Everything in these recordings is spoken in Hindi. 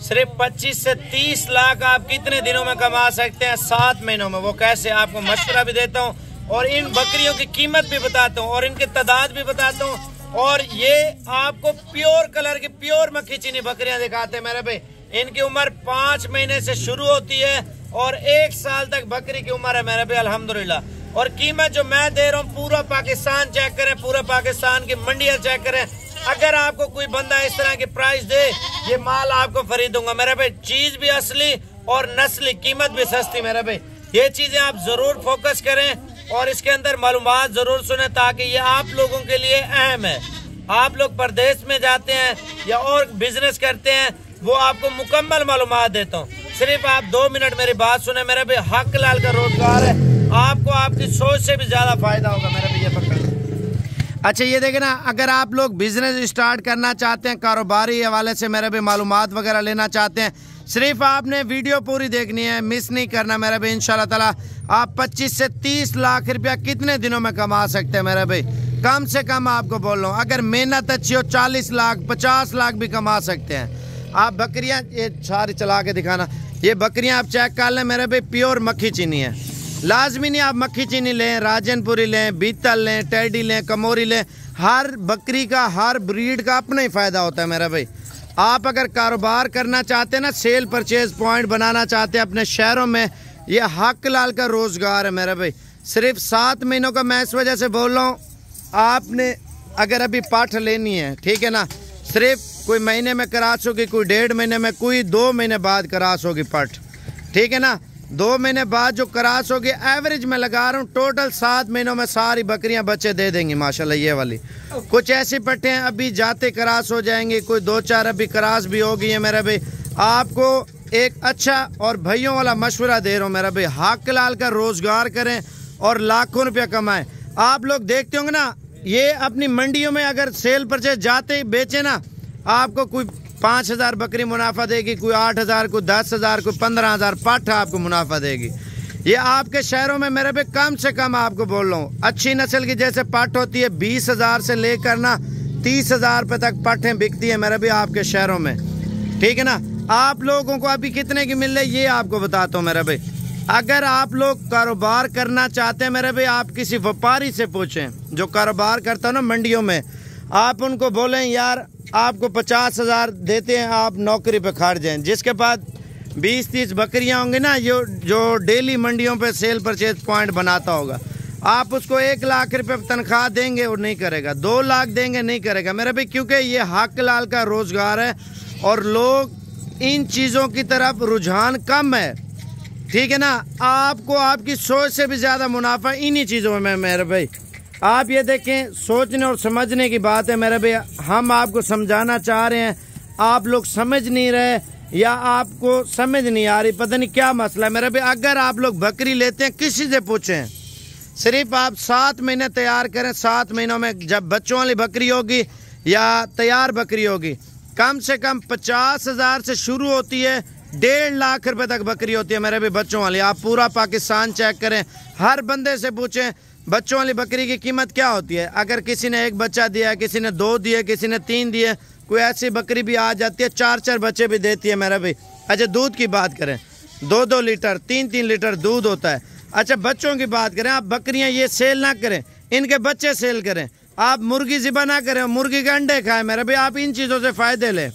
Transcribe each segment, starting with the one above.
सिर्फ 25 से 30 लाख आप कितने दिनों में कमा सकते हैं? 7 महीनों में। वो कैसे, आपको मशवरा भी देता हूँ और इन बकरियों की कीमत भी बताता हूँ और इनकी तादाद भी बताता हूँ। और ये आपको प्योर कलर की प्योर मक्खी चीनी बकरियां दिखाते हैं मेरे भाई। इनकी उम्र 5 महीने से शुरू होती है और 1 साल तक बकरी की उम्र है मेरे भाई, अल्हम्दुलिल्लाह। और कीमत जो मैं दे रहा हूँ, पूरा पाकिस्तान चेक करें, पूरा पाकिस्तान की मंडियां चेक करें। अगर आपको कोई बंदा इस तरह की प्राइस दे, ये माल आपको खरीदूंगा मेरे भाई। चीज भी असली और नस्ली, कीमत भी सस्ती मेरे भाई। ये चीजें आप जरूर फोकस करें और इसके अंदर मालूमात जरूर सुने, ताकि ये आप लोगों के लिए अहम है। आप लोग परदेश में जाते हैं या और बिजनेस करते हैं, वो आपको मुकम्मल मालूमात देता हूँ। सिर्फ आप 2 मिनट मेरी बात सुने मेरे भाई। हक लाल का रोजगार है, आपको आपकी सोच से भी ज्यादा फायदा होगा मेरे भाई। ये पकड़। अच्छा ये देखे ना, अगर आप लोग बिजनेस स्टार्ट करना चाहते हैं, कारोबारी हवाले से मेरे भाई मालूमात वगैरह लेना चाहते हैं, सिर्फ आपने वीडियो पूरी देखनी है, मिस नहीं करना मेरे भाई। इंशाल्लाह ताला आप 25 से 30 लाख रुपया कितने दिनों में कमा सकते हैं मेरे भाई। कम से कम आपको बोल रहा हूँ, अगर मेहनत अच्छी हो 40 लाख 50 लाख भी कमा सकते हैं आप। बकरियाँ ये सारी चला के दिखाना, ये बकरियाँ आप चेक कर लें मेरे भाई, प्योर मक्खी चीनी है। लाजमी नहीं आप मक्खी चीनी लें, राजनपुरी लें, बीतल लें, टेडी लें, कमोरी लें। हर बकरी का, हर ब्रीड का अपना ही फायदा होता है मेरा भाई। आप अगर कारोबार करना चाहते हैं ना, सेल परचेज पॉइंट बनाना चाहते हैं अपने शहरों में, ये हक लाल का रोजगार है मेरा भाई। सिर्फ 7 महीनों का मैं इस वजह से बोल रहा हूँ, आपने अगर अभी पाठ लेनी है, ठीक है ना, सिर्फ कोई महीने में करास होगी, कोई 1.5 महीने में, कोई 2 महीने बाद करास होगी पाठ, ठीक है ना। 2 महीने बाद जो करास होगी, एवरेज में लगा रहा हूँ, टोटल 7 महीनों में सारी बकरियां बच्चे दे देंगी माशाल्लाह। ये वाली कुछ ऐसी पट्टे हैं अभी जाते करास हो जाएंगी, कोई 2-4 अभी करास भी हो गई है मेरा भाई। आपको एक अच्छा और भाइयों वाला मशवरा दे रहा हूँ मेरा भाई, हक लाल का रोजगार करें और लाखों रुपया कमाएं। आप लोग देखते होंगे ना, ये अपनी मंडियों में अगर सेल परचेज जाते ही बेचे ना, आपको कोई 5,000 बकरी मुनाफा देगी, कोई 8,000, कोई 10,000, कोई 15,000 पाठ आपको मुनाफा देगी। ये आपके शहरों में मेरे पे कम से कम आपको बोल रहा हूँ, अच्छी नस्ल की जैसे पाठ होती है 20,000 से लेकर ना 30,000 रुपये तक पाठें बिकती है मेरे भी आपके शहरों में, ठीक है ना। आप लोगों को अभी कितने की मिल रही है ये आपको बताता हूँ मेरे भाई। अगर आप लोग कारोबार करना चाहते हैं मेरे भाई, आप किसी व्यापारी से पूछें जो कारोबार करता हो ना मंडियों में, आप उनको बोलें यार आपको 50,000 देते हैं, आप नौकरी पे खड़ जाएं। जिसके बाद 20-30 बकरियां होंगी ना, जो डेली मंडियों पे सेल परचेज पॉइंट बनाता होगा, आप उसको 1 लाख रुपए तनख्वाह देंगे वो नहीं करेगा, 2 लाख देंगे नहीं करेगा मेरे भाई, क्योंकि ये हक लाल का रोजगार है और लोग इन चीज़ों की तरफ रुझान कम है, ठीक है ना। आपको आपकी सोच से भी ज़्यादा मुनाफा इन्हीं चीज़ों में मेरे भाई। आप ये देखें, सोचने और समझने की बात है मेरे भाई। हम आपको समझाना चाह रहे हैं, आप लोग समझ नहीं रहे या आपको समझ नहीं आ रही, पता नहीं क्या मसला है मेरे भाई। अगर आप लोग बकरी लेते हैं किसी से पूछें, सिर्फ आप 7 महीने तैयार करें, 7 महीनों में जब बच्चों वाली बकरी होगी या तैयार बकरी होगी, कम से कम 50,000 से शुरू होती है, 1.5 लाख रुपए तक बकरी होती है मेरे भाई बच्चों वाली। आप पूरा पाकिस्तान चेक करें, हर बंदे से पूछें बच्चों वाली बकरी की कीमत क्या होती है। अगर किसी ने 1 बच्चा दिया है, किसी ने 2 दिए, किसी ने 3 दिए, कोई ऐसी बकरी भी आ जाती है 4-4 बच्चे भी देती है मेरा भाई। अच्छा दूध की बात करें, 2-2 लीटर 3-3 लीटर दूध होता है। अच्छा बच्चों की बात करें, आप बकरियां ये सेल ना करें, इनके बच्चे सेल करें। आप मुर्गी ज़िबा ना करें, मुर्गी के अंडे खाएं मेरे भाई। आप इन चीज़ों से फ़ायदे लें।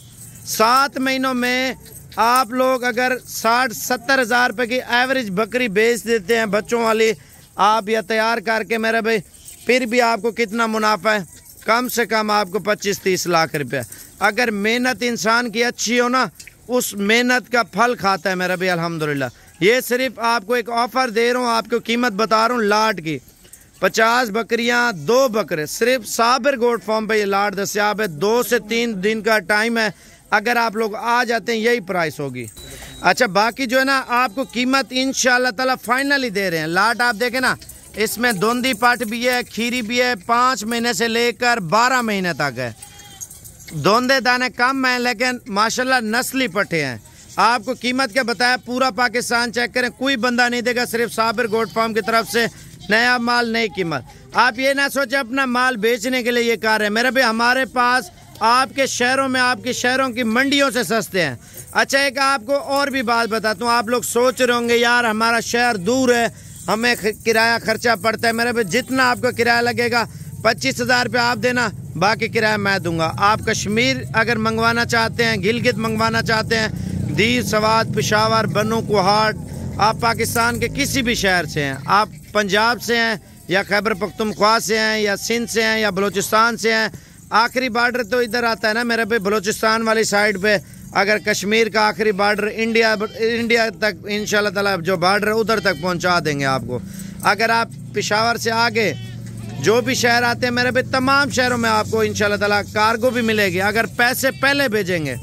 7 महीनों में आप लोग अगर 60-70 हज़ार रुपये की एवरेज बकरी बेच देते हैं बच्चों वाली, आप या तैयार करके मेरे भाई, फिर भी आपको कितना मुनाफा है? कम से कम आपको 25-30 लाख रुपया। अगर मेहनत इंसान की अच्छी हो ना, उस मेहनत का फल खाता है मेरा भाई अल्हम्दुलिल्लाह। ये सिर्फ आपको एक ऑफ़र दे रहा हूँ, आपको कीमत बता रहा हूँ लाट की। 50 बकरियाँ 2 बकरे, सिर्फ साबिर गोट फॉर्म पे ये लाट दस्याब है। 2 से 3 दिन का टाइम है, अगर आप लोग आ जाते हैं यही प्राइस होगी। अच्छा बाकी जो है ना, आपको कीमत इंशाल्लाह ताला फाइनली दे रहे हैं। लाट आप देखें ना, इसमें धुंधी पाठ भी है, खीरी भी है, 5 महीने से लेकर 12 महीने तक है। धुंधे दाने कम हैं लेकिन माशाल्लाह नस्ली पट्टे हैं। आपको कीमत क्या बताया, पूरा पाकिस्तान चेक करें, कोई बंदा नहीं देगा, सिर्फ साबिर गोट फार्म की तरफ से नया माल नई कीमत। आप ये ना सोचे अपना माल बेचने के लिए ये कार है मेरे भाई, हमारे पास आपके शहरों में, आपके शहरों की मंडियों से सस्ते हैं। अच्छा, एक आपको और भी बात बताता हूँ। आप लोग सोच रहे होंगे यार हमारा शहर दूर है, हमें किराया खर्चा पड़ता है। मेरे भाई जितना आपका किराया लगेगा 25,000 रुपये आप देना, बाकी किराया मैं दूंगा। आप कश्मीर अगर मंगवाना चाहते हैं, गिलगित मंगवाना चाहते हैं, दीर, सवात, पेशावर, बनू, कुहाट, आप पाकिस्तान के किसी भी शहर से हैं, आप पंजाब से हैं या खैबर पख्तूनख्वा से हैं या सिंध से हैं या बलूचिस्तान से हैं, आखिरी बॉर्डर तो इधर आता है ना मेरे भाई बलूचिस्तान वाली साइड पे। अगर कश्मीर का आखिरी बॉर्डर इंडिया तक इंशाल्लाह ताला जो बॉर्डर है उधर तक पहुंचा देंगे आपको। अगर आप पेशावर से आगे जो भी शहर आते हैं मेरे भाई, तमाम शहरों में आपको इंशाल्लाह ताला कार्गो भी मिलेगी अगर पैसे पहले भेजेंगे।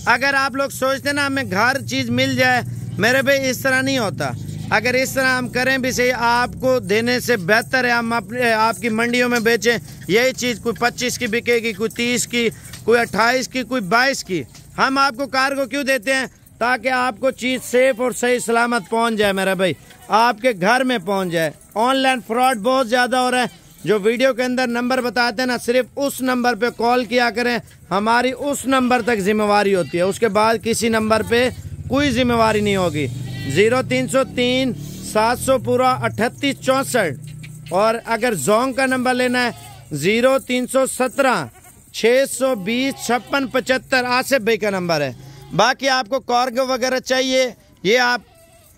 अगर आप लोग सोचते ना हमें घर चीज़ मिल जाए, मेरे भाई इस तरह नहीं होता। अगर इस तरह हम करें भी सही, आपको देने से बेहतर है हम अपने आपकी मंडियों में बेचें। यही चीज़ कोई 25 की बिकेगी, कोई 30 की, कोई 28 की, कोई 22 की। हम आपको कार्गो क्यों देते हैं? ताकि आपको चीज़ सेफ और सही सलामत पहुंच जाए मेरा भाई, आपके घर में पहुंच जाए। ऑनलाइन फ्रॉड बहुत ज़्यादा हो रहा है। जो वीडियो के अंदर नंबर बताते हैं ना, सिर्फ उस नंबर पे कॉल किया करें, हमारी उस नंबर तक जिम्मेवारी होती है, उसके बाद किसी नंबर पे कोई जिम्मेवारी नहीं होगी। 0303 700 पूरा 3864। और अगर जोंग का नंबर लेना है 0317 620 56 75, आसिफ भाई का नंबर है। बाकी आपको कार्गो वगैरह चाहिए, ये आप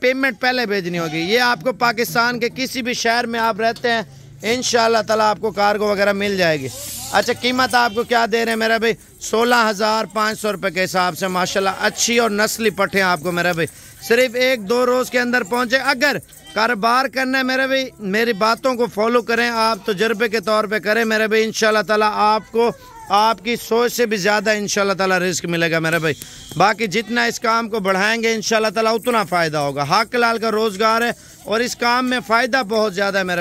पेमेंट पहले भेजनी होगी। ये आपको पाकिस्तान के किसी भी शहर में आप रहते हैं, इंशाल्लाह ताला आपको कार्गो वगैरह मिल जाएगी। अच्छा, कीमत आपको क्या दे रहे हैं मेरा भाई? 16,500 रुपये के हिसाब से माशाल्लाह अच्छी और नस्ली पट्टे आपको मेरा भाई सिर्फ 1-2 रोज़ के अंदर पहुंचे। अगर कारोबार करना है मेरे भाई, मेरी बातों को फॉलो करें, आप तजुर्बे के तौर पे करें मेरे भाई, इंशाल्लाह ताला आपको आपकी सोच से भी ज़्यादा इंशाल्लाह ताला रिस्क मिलेगा मेरे भाई। बाकी जितना इस काम को बढ़ाएंगे इंशाल्लाह ताला उतना फ़ायदा होगा। हक लाल का रोज़गार है और इस काम में फ़ायदा बहुत ज़्यादा है मेरे